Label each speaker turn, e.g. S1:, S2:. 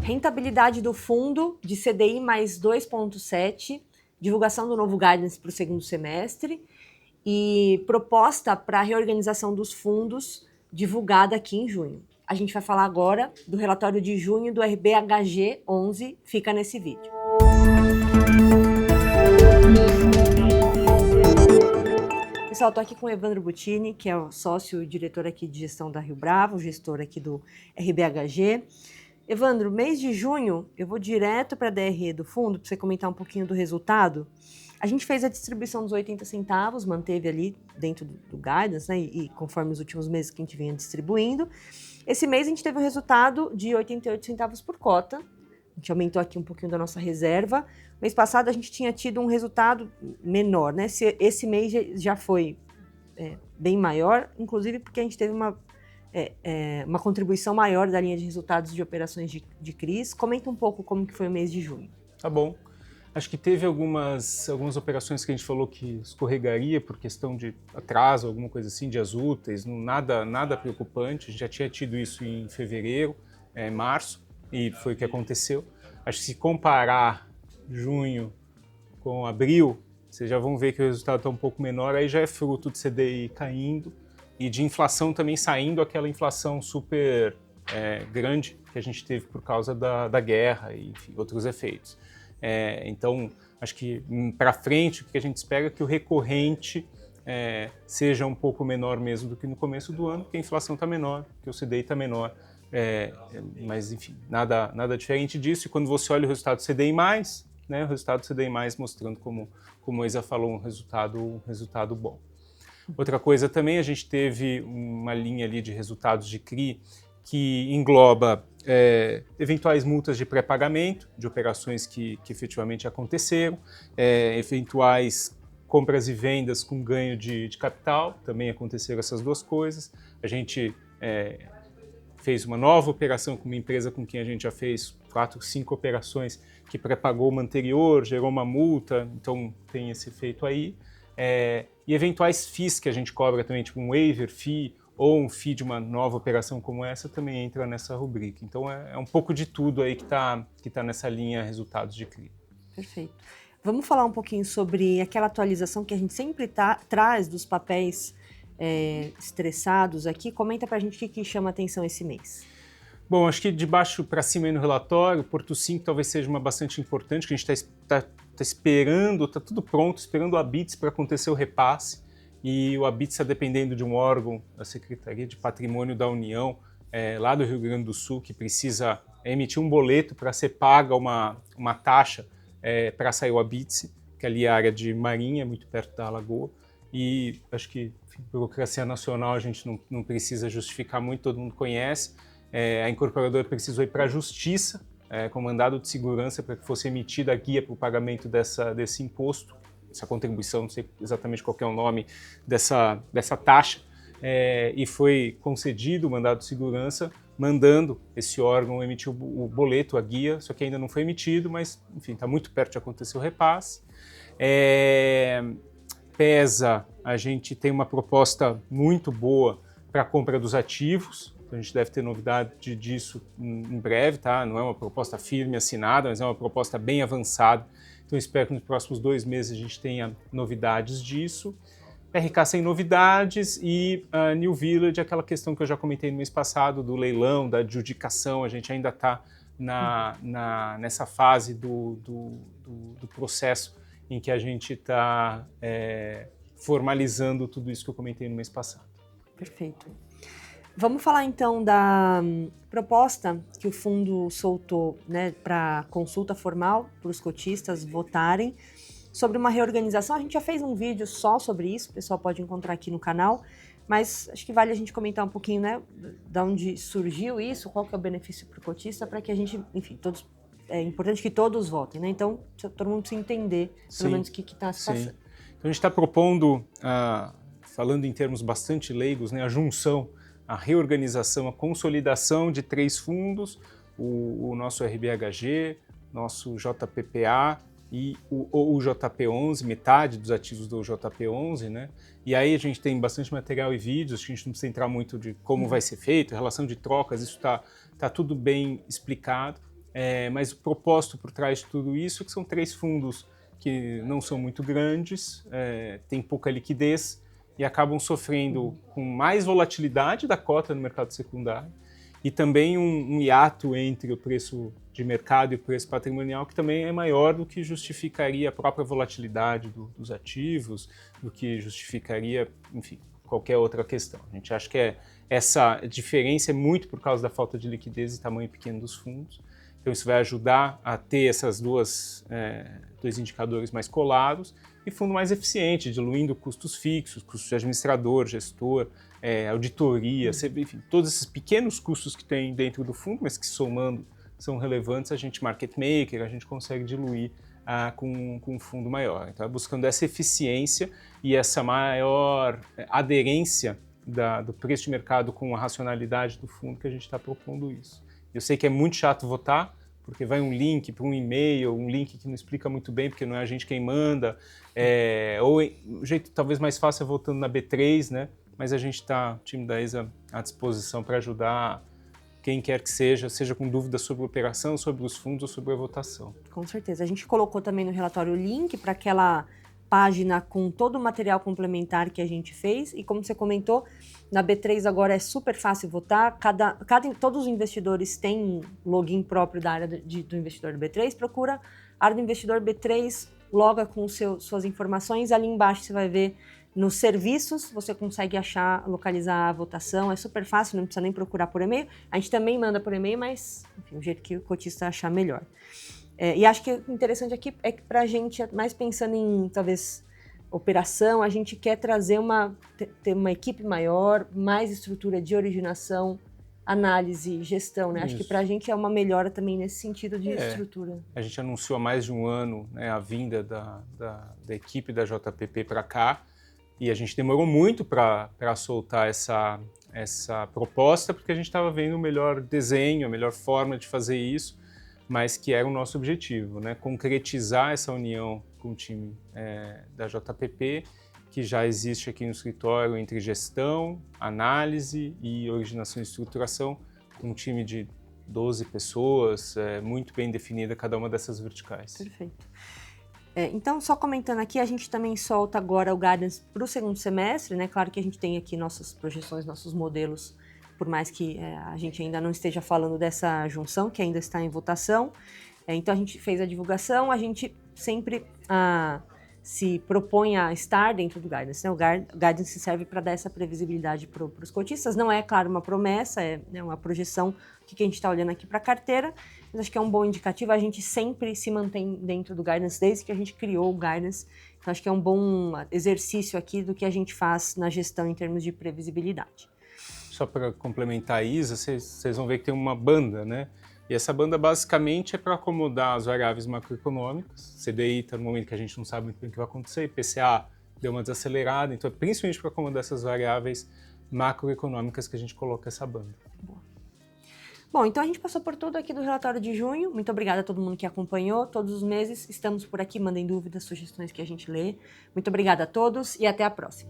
S1: Rentabilidade do fundo de CDI mais 2,7, divulgação do novo guidance para o segundo semestre e proposta para a reorganização dos fundos divulgada aqui em junho. A gente vai falar agora do relatório de junho do RBHG 11, fica nesse vídeo. Pessoal, estou aqui com o Evandro Buttini, que é o sócio e diretor aqui de gestão da Rio Bravo, gestor aqui do RBHG. Evandro, mês de junho, eu vou direto para a DRE do fundo, para você comentar um pouquinho do resultado. A gente fez a distribuição dos 80 centavos, manteve ali dentro do guidance, né, e conforme os últimos meses que a gente vinha distribuindo. Esse mês a gente teve um resultado de 88 centavos por cota, a gente aumentou aqui um pouquinho da nossa reserva. Mês passado a gente tinha tido um resultado menor, né? Esse mês já foi bem maior, inclusive porque a gente teve uma contribuição maior da linha de resultados de operações de CRIs. Comenta um pouco como que foi o mês de junho.
S2: Tá bom. Acho que teve algumas operações que a gente falou que escorregaria por questão de atraso, alguma coisa assim, dias úteis, nada preocupante. A gente já tinha tido isso em fevereiro, março, e foi o que aconteceu. Acho que se comparar junho com abril, vocês já vão ver que o resultado está um pouco menor, aí já é fruto de CDI caindo e de inflação também saindo, aquela inflação super grande que a gente teve por causa da guerra e enfim, outros efeitos. Então, acho que para frente o que a gente espera é que o recorrente seja um pouco menor mesmo do que no começo do ano, porque a inflação está menor, que o CDI está menor. Mas, enfim, nada diferente disso. E quando você olha o resultado do CDI+, né, o resultado do CDI+, mostrando, como a Isa falou, um resultado bom. Outra coisa também, a gente teve uma linha ali de resultados de CRI que engloba eventuais multas de pré-pagamento, de operações que efetivamente aconteceram, eventuais compras e vendas com ganho de capital, também aconteceram essas duas coisas. A gente fez uma nova operação com uma empresa com quem a gente já fez 4, 5 operações que pré-pagou uma anterior, gerou uma multa, então tem esse efeito aí. E eventuais FIIs que a gente cobra também, tipo um waiver fee ou um fee de uma nova operação como essa, também entra nessa rubrica. Então é um pouco de tudo aí que tá nessa linha resultados de CRI.
S1: Perfeito. Vamos falar um pouquinho sobre aquela atualização que a gente sempre traz dos papéis estressados aqui. Comenta pra gente o que chama atenção esse mês.
S2: Bom, acho que de baixo para cima aí no relatório, o Porto 5 talvez seja uma bastante importante, que a gente está esperando, está tudo pronto, esperando o ABITS para acontecer o repasse, e o ABITS está dependendo de um órgão da Secretaria de Patrimônio da União, lá do Rio Grande do Sul, que precisa emitir um boleto para ser paga uma taxa para sair o ABITS, que ali é a área de Marinha, muito perto da Alagoa. E acho que, enfim, burocracia nacional a gente não precisa justificar muito, todo mundo conhece. A incorporadora precisou ir para a Justiça com mandado de segurança para que fosse emitida a guia para o pagamento desse imposto, essa contribuição, não sei exatamente qual que é o nome dessa taxa, e foi concedido o mandado de segurança, mandando esse órgão emitir o boleto, a guia, só que ainda não foi emitido, mas enfim, está muito perto de acontecer o repasse. PESA, a gente tem uma proposta muito boa para a compra dos ativos, então a gente deve ter novidade disso em breve, tá? Não é uma proposta firme assinada, mas é uma proposta bem avançada, então espero que nos próximos 2 meses a gente tenha novidades disso. RK sem novidades e New Village, aquela questão que eu já comentei no mês passado, do leilão, da adjudicação, a gente ainda está nessa fase do processo em que a gente está formalizando tudo isso que eu comentei no mês passado.
S1: Perfeito. Vamos falar então da proposta que o fundo soltou, né, para consulta formal para os cotistas votarem sobre uma reorganização. A gente já fez um vídeo só sobre isso, o pessoal pode encontrar aqui no canal, mas acho que vale a gente comentar um pouquinho, né, de onde surgiu isso, qual que é o benefício para o cotista, para que a gente, enfim, é importante que todos votem, né? Então, todo mundo precisa entender, pelo menos, o que está se passando.
S2: Então, a gente está propondo, falando em termos bastante leigos, né, a junção, a reorganização, a consolidação de 3 fundos, o nosso RBHG, nosso JPPA e o JP11, metade dos ativos do JP11, né? E aí a gente tem bastante material e vídeos, a gente não precisa entrar muito de como vai ser feito, relação de trocas, isso está tudo bem explicado. Mas o propósito por trás de tudo isso é que são 3 fundos que não são muito grandes, têm pouca liquidez e acabam sofrendo com mais volatilidade da cota no mercado secundário e também um hiato entre o preço de mercado e o preço patrimonial que também é maior do que justificaria a própria volatilidade dos ativos, do que justificaria, enfim, qualquer outra questão. A gente acha que essa diferença é muito por causa da falta de liquidez e tamanho pequeno dos fundos. Então isso vai ajudar a ter essas dois indicadores mais colados e fundo mais eficiente, diluindo custos fixos, custos de administrador, gestor, auditoria, enfim, todos esses pequenos custos que tem dentro do fundo, mas que somando são relevantes, a gente, market maker, a gente consegue diluir com um fundo maior. Então, buscando essa eficiência e essa maior aderência do preço de mercado com a racionalidade do fundo que a gente está propondo isso. Eu sei que é muito chato votar, porque vai um link para um e-mail, um link que não explica muito bem, porque não é a gente quem manda, ou o jeito talvez mais fácil é votando na B3, né? Mas a gente está, o time da ESA, à disposição para ajudar quem quer que seja com dúvidas sobre a operação, sobre os fundos ou sobre a votação.
S1: Com certeza. A gente colocou também no relatório o link para aquela página com todo o material complementar que a gente fez e como você comentou, na B3 agora é super fácil votar, todos os investidores têm login próprio da área do investidor do B3, procura a área do investidor B3, loga com suas informações, ali embaixo você vai ver nos serviços, você consegue localizar a votação, é super fácil, não precisa nem procurar por e-mail, a gente também manda por e-mail, mas enfim, o jeito que o cotista achar melhor. E acho que o interessante aqui é que para a gente, mais pensando em, talvez, operação, a gente quer ter uma equipe maior, mais estrutura de originação, análise, gestão, né? Acho que para a gente é uma melhora também nesse sentido de estrutura.
S2: A gente anunciou há mais de um ano, né, a vinda da equipe da JPP para cá e a gente demorou muito para soltar essa proposta porque a gente estava vendo o melhor desenho, a melhor forma de fazer isso, mas que era o nosso objetivo, né? Concretizar essa união com o time da JPP, que já existe aqui no escritório entre gestão, análise e originação e estruturação, com um time de 12 pessoas, muito bem definida cada uma dessas verticais.
S1: Perfeito. Então, só comentando aqui, a gente também solta agora o guidance para o segundo semestre, né? Claro que a gente tem aqui nossas projeções, nossos modelos, por mais que a gente ainda não esteja falando dessa junção, que ainda está em votação. Então, a gente fez a divulgação, a gente sempre se propõe a estar dentro do guidance, né? O guidance serve para dar essa previsibilidade para os cotistas. Não é, claro, uma promessa, é uma projeção do que a gente está olhando aqui para a carteira, mas acho que é um bom indicativo. A gente sempre se mantém dentro do guidance desde que a gente criou o guidance. Então, acho que é um bom exercício aqui do que a gente faz na gestão em termos de previsibilidade.
S2: Só para complementar a Isa, vocês vão ver que tem uma banda, né? E essa banda basicamente é para acomodar as variáveis macroeconômicas. CDI está no momento que a gente não sabe muito bem o que vai acontecer, IPCA deu uma desacelerada, então é principalmente para acomodar essas variáveis macroeconômicas que a gente coloca essa banda.
S1: Boa. Bom, então a gente passou por tudo aqui do relatório de junho. Muito obrigada a todo mundo que acompanhou. Todos os meses estamos por aqui, mandem dúvidas, sugestões que a gente lê. Muito obrigada a todos e até a próxima.